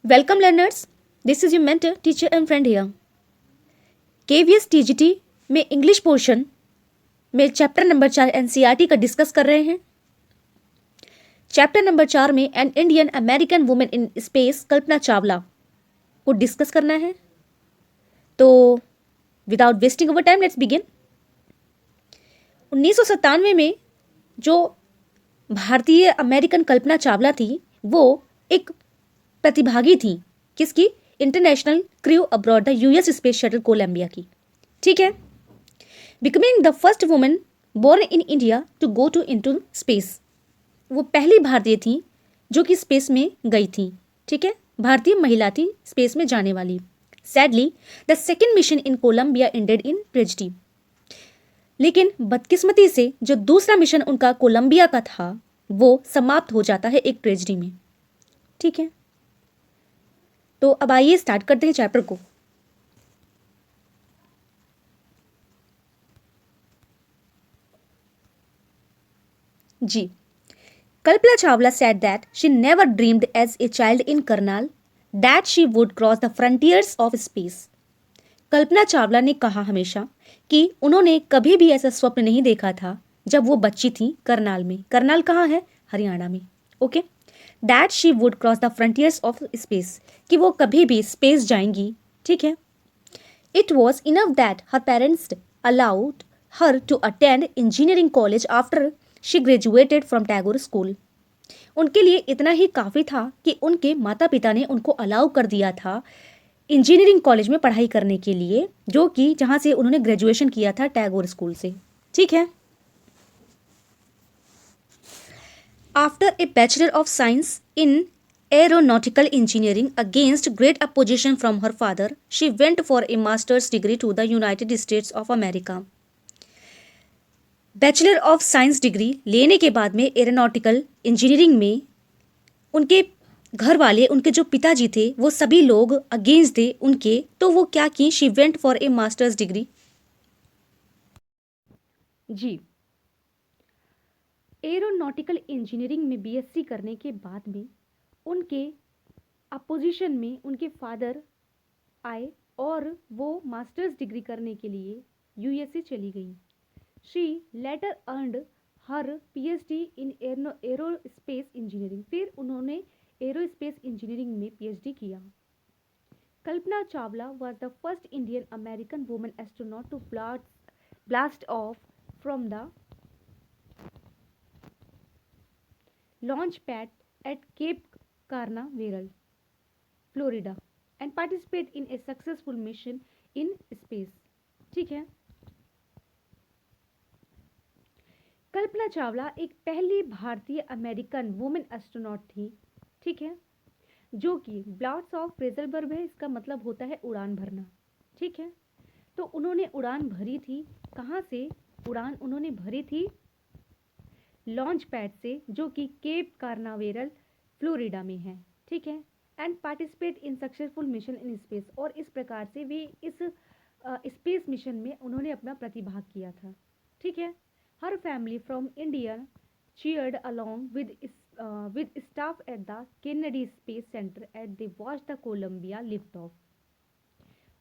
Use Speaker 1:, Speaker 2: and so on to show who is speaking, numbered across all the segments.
Speaker 1: Welcome learners, this is your mentor, teacher and friend here. KVS TGT में English portion में chapter number 4 NCERT का discuss कर रहे हैं। चैप्टर नंबर 4 में an Indian American women in space Kalpana Chawla को discuss करना है। तो without wasting our time let's begin. 1997 में जो भारतीय अमेरिकन कल्पना चावला थी वो एक प्रतिभागी थी किसकी? International crew abroad the US space shuttle Columbia की। ठीक है, becoming the first women born in India to go to into space. वो पहली भारतीय थी जो कि स्पेस में गई थी। ठीक है, भारतीय महिला थी स्पेस में जाने वाली। Sadly the second mission in Columbia ended in tragedy. लेकिन बदकिस्मती से जो दूसरा मिशन उनका कोलंबिया का था वो समाप्त हो जाता है एक ट्रेजिडी में। ठीक है, तो अब आइए स्टार्ट करते हैं चैप्टर को। जी, Kalpana Chawla said that she never dreamed as a child in Karnal that she would cross the frontiers of space. Kalpana Chawla ने कहा हमेशा कि उन्होंने कभी भी ऐसा स्वप्न नहीं देखा था जब वो बच्ची थी करनाल में। करनाल कहाँ है? हरियाणा में। Okay, that she would cross the frontiers of space, कि वो कभी भी स्पेस जाएंगी। ठीक है, it was enough that her parents allowed her to attend engineering college after she graduated from Tagore school. उनके लिए इतना ही काफ़ी था कि उनके माता पिता ने उनको अलाउ कर दिया था इंजीनियरिंग कॉलेज में पढ़ाई करने के लिए, जो कि जहाँ से उन्होंने ग्रेजुएशन किया था टैगोर स्कूल से। ठीक है, after a bachelor of science in aeronautical engineering against great opposition from her father, she went for a master's degree to the United States of America. Bachelor of science degree लेने के बाद में aeronautical engineering में उनके घर वाले, उनके जो पिताजी थे वो सभी लोग अगेंस्ट थे उनके, तो वो क्या की? She went for a masters degree. जी, एरोनॉटिकल इंजीनियरिंग में बीएससी करने के बाद में उनके अपोजिशन में उनके फादर आए और वो मास्टर्स डिग्री करने के लिए यूएसए चली गई। She later earned her PhD in aerospace engineering. फिर उन्होंने एरोस्पेस इंजीनियरिंग में पीएचडी किया। Kalpana Chawla was the first Indian American women astronaut to blast off from the launch pad at Cape Canaveral, Florida, and participate in a successful mission in space. ठीक है, कल्पना चावला एक पहली भारतीय American women astronaut थी। ठीक है, जो कि ब्लास्ट ऑफ रेजलबर्ग है, इसका मतलब होता है उड़ान भरना। ठीक है, तो उन्होंने उड़ान भरी थी। कहाँ से उड़ान उन्होंने भरी थी? लॉन्च पैड से, जो कि केप कार्नावेरल फ्लोरिडा में है। ठीक है, and participate in successful mission in space, और इस प्रकार से वे इस स्पेस मिशन में उन्होंने अपना प्रतिभाग किया था। ठीक है, her family from India cheered along with staff at the Kennedy Space Center as they watched the Columbia lift off.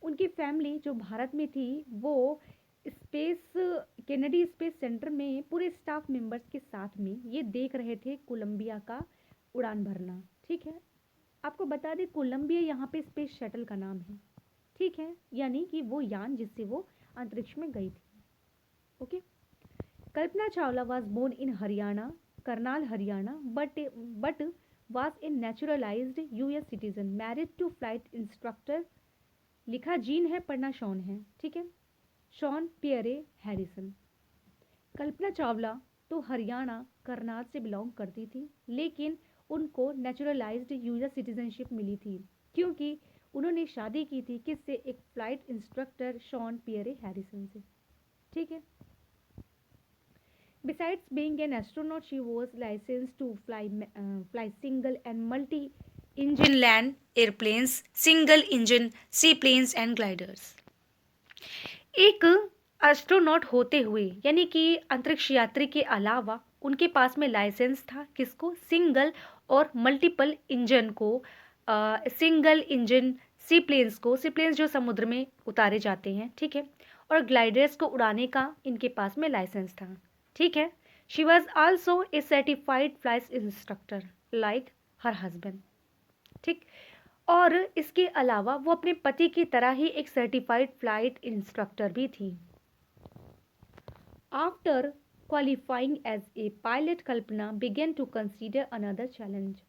Speaker 1: उनकी फैमिली जो भारत में थी वो केनेडी स्पेस सेंटर में पूरे स्टाफ मेंबर्स के साथ में ये देख रहे थे कोलंबिया का उड़ान भरना। ठीक है, आपको बता दें कोलंबिया यहाँ पे स्पेस शटल का नाम है। ठीक है, यानी कि वो यान जिससे वो अंतरिक्ष में गई थी। Okay, Kalpana Chawla was born in Haryana, Karnal Haryana, but was a naturalised US citizen, married to flight instructor. लिखा जीन है, पढ़ना शॉन है। ठीक है, Jean Pierre Harrison. Kalpana Chawla तो हरियाणा करनाल से बिलोंग करती थी, लेकिन उनको नेचुरलाइज्ड यूएस सिटीजनशिप मिली थी क्योंकि उन्होंने शादी की थी किससे? एक flight instructor Jean Pierre Harrison से। ठीक है, besides being an astronaut, she was licensed to fly single and multi-engine land airplanes, single engine seaplanes and gliders. एक एस्ट्रोनॉट होते हुए यानी कि अंतरिक्ष यात्री के अलावा उनके पास में लाइसेंस था किसको? सिंगल और मल्टीपल इंजन को सिंगल इंजन सी प्लेन्स जो समुद्र में उतारे जाते हैं, ठीक है, और ग्लाइडर्स को उड़ाने का इनके पास में लाइसेंस था, ठीक है। She was also a certified flight instructor like her husband, ठीक। और इसके अलावा वो अपने पति की तरह ही एक सर्टिफाइड फ्लाइट इंस्ट्रक्टर भी थी। After qualifying as a pilot, Kalpana began to consider another challenge.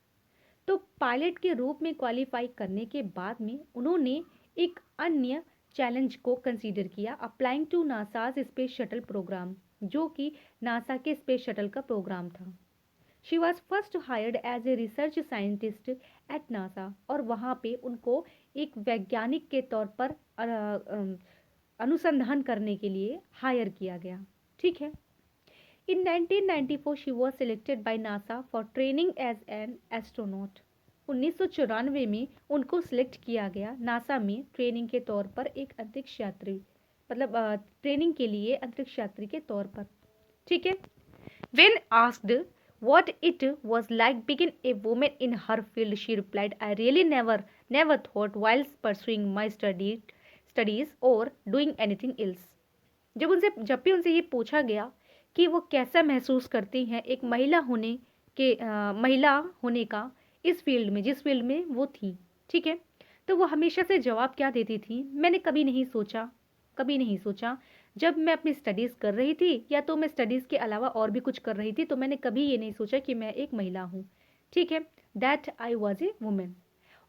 Speaker 1: तो पायलट के रूप में क्वालिफाई करने के बाद में उन्होंने एक अन्य चैलेंज को कंसीडर किया, applying to NASA's space shuttle program, जो कि नासा के स्पेस शटल का प्रोग्राम था। She was first hired as a research scientist at NASA, और वहाँ पे उनको एक वैज्ञानिक के तौर पर अनुसंधान करने के लिए हायर किया गया, ठीक है। In 1994, she was selected by NASA for training as an astronaut. 1994 में उनको सिलेक्ट किया गया नासा में ट्रेनिंग के तौर पर एक अंतरिक्ष यात्री, मतलब ट्रेनिंग के लिए अंतरिक्ष यात्री के तौर पर, ठीक है। When asked what it was like being a woman in her field, she replied, "I really never thought whilst pursuing my studies or doing anything else." जब भी उनसे ये पूछा गया कि वो कैसा महसूस करती हैं एक महिला होने का इस फील्ड में, जिस फील्ड में वो थी, ठीक है, तो वो हमेशा से जवाब क्या देती थी, मैंने कभी नहीं सोचा जब मैं अपनी स्टडीज़ कर रही थी या तो मैं स्टडीज़ के अलावा और भी कुछ कर रही थी, तो मैंने कभी ये नहीं सोचा कि मैं एक महिला हूँ, ठीक है, that I was a women,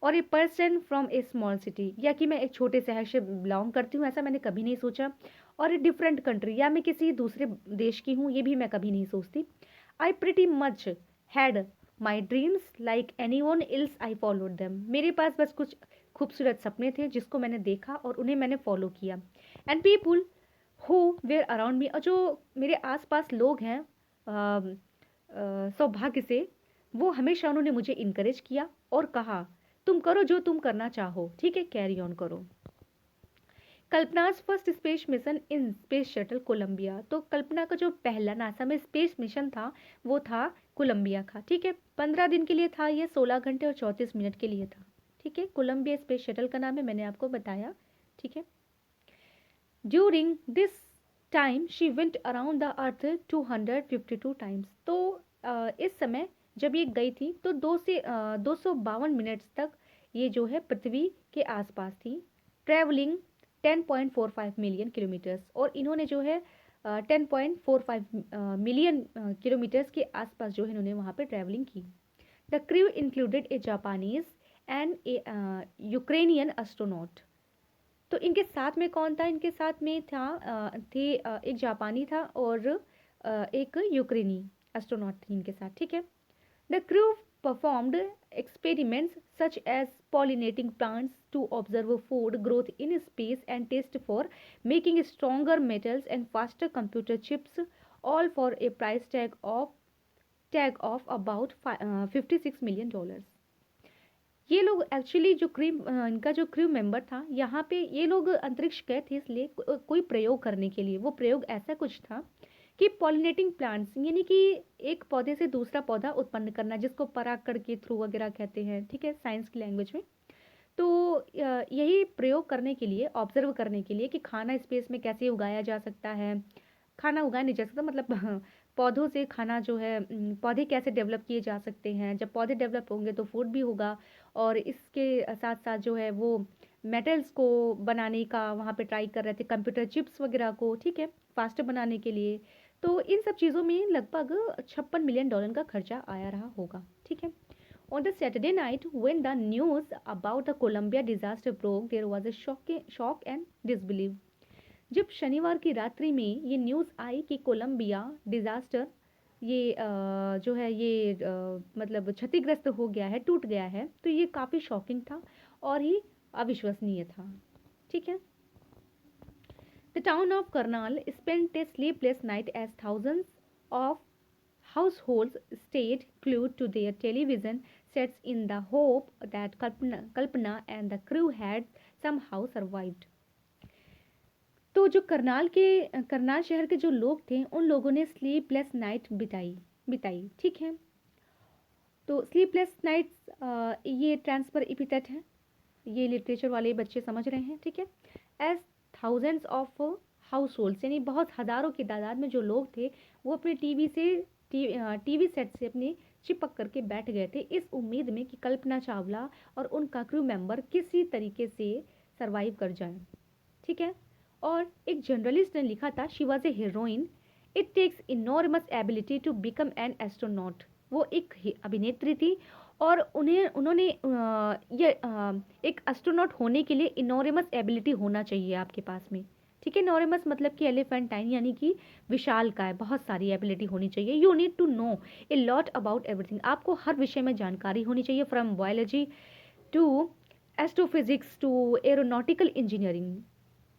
Speaker 1: और a person from a small city, या कि मैं एक छोटे शहर से बिलोंग करती हूँ, ऐसा मैंने कभी नहीं सोचा, और ए डिफरेंट कंट्री, या मैं किसी दूसरे देश की हूँ, ये भी मैं कभी नहीं सोचती। आई pretty much had my dreams like any one else, I followed them. मेरे पास बस कुछ खूबसूरत सपने थे जिसको मैंने देखा और उन्हें मैंने फॉलो किया। And people who were around me, और जो मेरे आसपास लोग हैं सौभाग्य से, वो हमेशा उन्होंने मुझे इनकरेज किया और कहा तुम करो जो तुम करना चाहो, ठीक है, कैरी ऑन करो। Kalpana's first space mission in space shuttle Columbia, तो कल्पना का जो पहला नासा में स्पेस मिशन था वो था कोलंबिया का, ठीक है, 15 दिन के लिए था, ये 16 घंटे और 34 मिनट के लिए था, ठीक है। कोलंबिया स्पेस शटल का नाम है, मैंने आपको बताया, ठीक है। During this time she went around the earth 252 times, तो इस समय जब ये गई थी तो 252 मिनट्स तक ये जो है पृथ्वी के आसपास थी, ट्रैवलिंग 10.45 मिलियन किलोमीटर्स, और इन्होंने जो है 10.45 मिलियन किलोमीटर्स के आसपास जो है इन्होंने वहाँ पे ट्रैवलिंग की। The crew included A Japanese and A Ukrainian astronaut, तो इनके साथ में कौन था, इनके साथ में था एक जापानी था और एक यूक्रेनी एस्ट्रोनॉट थी इनके साथ, ठीक है। The crew performed experiments such as pollinating plants to observe food growth in space and test for making stronger metals and faster computer chips, all for a price tag of about $56 million। ये लोग actually जो इनका जो crew member था, यहाँ पे ये लोग अंतरिक्ष गए थे इसलिए कोई प्रयोग करने के लिए। वो प्रयोग ऐसा कुछ था कि पॉलिनेटिंग प्लांट्स, यानी कि एक पौधे से दूसरा पौधा उत्पन्न करना, जिसको परागकण के थ्रू वगैरह कहते हैं, ठीक है, साइंस की लैंग्वेज में। तो यही प्रयोग करने के लिए, ऑब्जर्व करने के लिए कि खाना स्पेस में कैसे उगाया जा सकता है, खाना उगाया नहीं जा सकता मतलब पौधों से खाना जो है, पौधे कैसे डेवलप किए जा सकते हैं, जब पौधे डेवलप होंगे तो फूड भी होगा, और इसके साथ साथ जो है वो मेटल्स को बनाने का वहाँ पे ट्राई कर रहे थे, कंप्यूटर चिप्स वगैरह को, ठीक है, फास्टर बनाने के लिए। तो इन सब चीज़ों में लगभग $56 मिलियन का खर्चा आया रहा होगा, ठीक है। On the Saturday night, when the news about the Columbia disaster broke, there was a shock and disbelief। जब शनिवार की रात्रि में ये न्यूज़ आई कि कोलंबिया डिजास्टर ये जो है ये मतलब क्षतिग्रस्त हो गया है, टूट गया है, तो ये काफ़ी शॉकिंग था और ही अविश्वसनीय था, ठीक है। The town of Karnal spent a sleepless night as thousands of households stayed glued to their television sets in the hope that Kalpana and the crew had somehow survived। तो जो करनाल शहर के जो लोग थे, उन लोगों ने स्लीपलेस नाइट बिताई, ठीक है। तो स्लीपलेस नाइट्स ये ट्रांसफर एपिथेट है, ये लिटरेचर वाले बच्चे समझ रहे हैं, ठीक है। As thousands of household, यानी बहुत हज़ारों की तादाद में जो लोग थे वो अपने टीवी सेट से अपने चिपक करके बैठ गए थे इस उम्मीद में कि कल्पना चावला और उनका क्रू मेंबर किसी तरीके से सरवाइव कर जाएं, ठीक है। और एक जर्नलिस्ट ने लिखा था, she was a heroine, it takes enormous ability to become an astronaut. वो एक अभिनेत्री थी और उन्होंने एक एस्ट्रोनॉट होने के लिए इनॉर्मस एबिलिटी होना चाहिए आपके पास में, ठीक है। इनॉर्मस मतलब कि एलिफेंटाइन, यानी कि विशाल का है, बहुत सारी एबिलिटी होनी चाहिए। You need to know a lot about everything, आपको हर विषय में जानकारी होनी चाहिए, from biology to astrophysics to aeronautical engineering.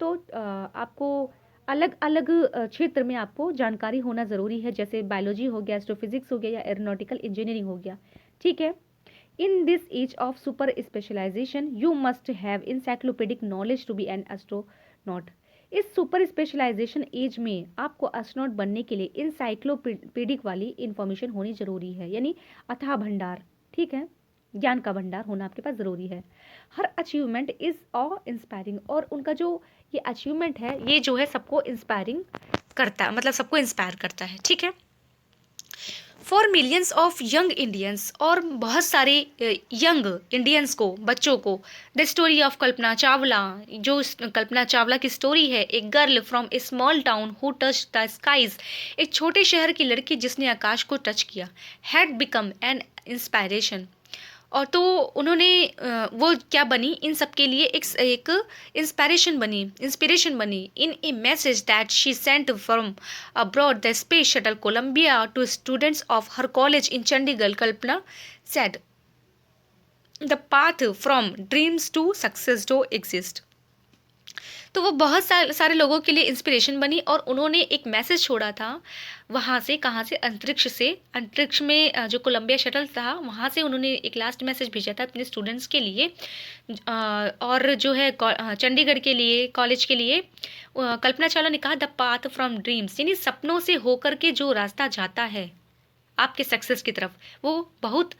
Speaker 1: तो आपको अलग अलग क्षेत्र में आपको जानकारी होना ज़रूरी है, जैसे बायोलॉजी हो गया, एस्ट्रोफिजिक्स हो गया या एरोनॉटिकल इंजीनियरिंग हो गया, ठीक है। In this age of super specialization you must have encyclopedic knowledge to be an astronaut. इस सुपर स्पेशलाइजेशन एज में आपको एस्ट्रोनॉट बनने के लिए इंसाइक्लोपीडिक वाली इंफॉर्मेशन होनी ज़रूरी है, यानी अथाह भंडार, ठीक है, ज्ञान का भंडार होना आपके पास ज़रूरी है। हर अचीवमेंट इज़ ऑ इंस्पायरिंग, और उनका जो ये अचीवमेंट है ये जो है सबको इंस्पायरिंग करता है, मतलब सबको इंस्पायर करता है, ठीक है। For millions of young Indians, और बहुत सारे यंग इंडियंस को, बच्चों को, the story of Kalpana Chawla, जो कल्पना चावला की स्टोरी है, एक girl from a small town who touch the skies, एक छोटे शहर की लड़की जिसने आकाश को टच किया, हैड बिकम एन इंस्पायरेशन। और तो उन्होंने वो क्या बनी, इन सब के लिए एक इंस्पिरेशन बनी in a message that she sent from abroad the space shuttle Columbia to students of her college in Chandigarh. Kalpana said the path from dreams to success do exist. तो वो बहुत सारे लोगों के लिए इंस्पिरेशन बनी और उन्होंने एक मैसेज छोड़ा था वहाँ से, कहाँ से, अंतरिक्ष से। अंतरिक्ष में जो कोलंबिया शटल था वहाँ से उन्होंने एक लास्ट मैसेज भेजा था अपने स्टूडेंट्स के लिए, और जो है चंडीगढ़ के लिए, कॉलेज के लिए। कल्पना चावला ने कहा द पाथ फ्रॉम ड्रीम्स, यानी सपनों से होकर के जो रास्ता जाता है आपके सक्सेस की तरफ, वो बहुत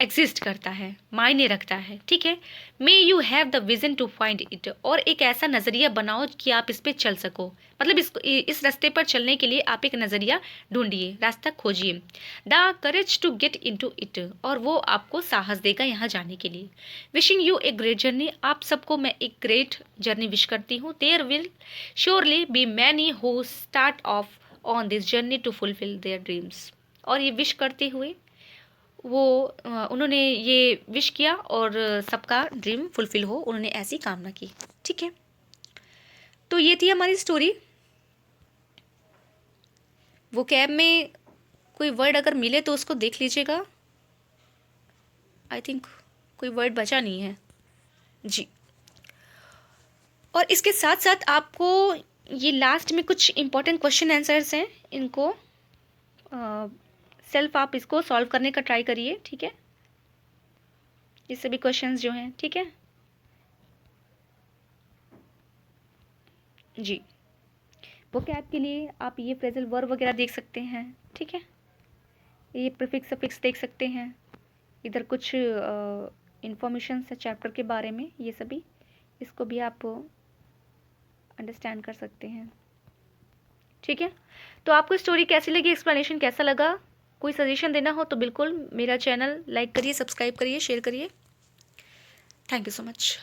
Speaker 1: एग्जिस्ट करता है, मायने रखता है, ठीक है। May you have the vision to find it, और एक ऐसा नज़रिया बनाओ कि आप इस पे चल सको, मतलब इस रास्ते पर चलने के लिए आप एक नज़रिया ढूंढिए, रास्ता खोजिए। The courage to get into it, और वो आपको साहस देगा यहाँ जाने के लिए। Wishing you a great journey, आप सबको मैं एक ग्रेट जर्नी विश करती हूँ। There will surely be many who start off on this journey to fulfil their dreams. और ये विश करते हुए वो उन्होंने ये विश किया और सबका ड्रीम फुलफिल हो, उन्होंने ऐसी कामना की, ठीक है। तो ये थी हमारी स्टोरी। वो कैब में कोई वर्ड अगर मिले तो उसको देख लीजिएगा, आई थिंक कोई वर्ड बचा नहीं है जी। और इसके साथ साथ आपको ये लास्ट में कुछ इंपॉर्टेंट क्वेश्चन आंसर्स हैं, इनको सेल्फ आप इसको सॉल्व करने का ट्राई करिए, ठीक है, ये सभी क्वेश्चंस जो हैं, ठीक है जी। वो कैब के लिए आप ये फ्रेजल वर्ब वगैरह देख सकते हैं, ठीक है, ये प्रीफिक्स सफिक्स देख सकते हैं, इधर कुछ इंफॉर्मेशन है चैप्टर के बारे में, ये सभी, इसको भी आप अंडरस्टैंड कर सकते हैं, ठीक है। तो आपको स्टोरी कैसी लगी, एक्सप्लेनेशन कैसा लगा, कोई सजेशन देना हो तो बिल्कुल मेरा चैनल लाइक करिए, सब्सक्राइब करिए, शेयर करिए। Thank you so much.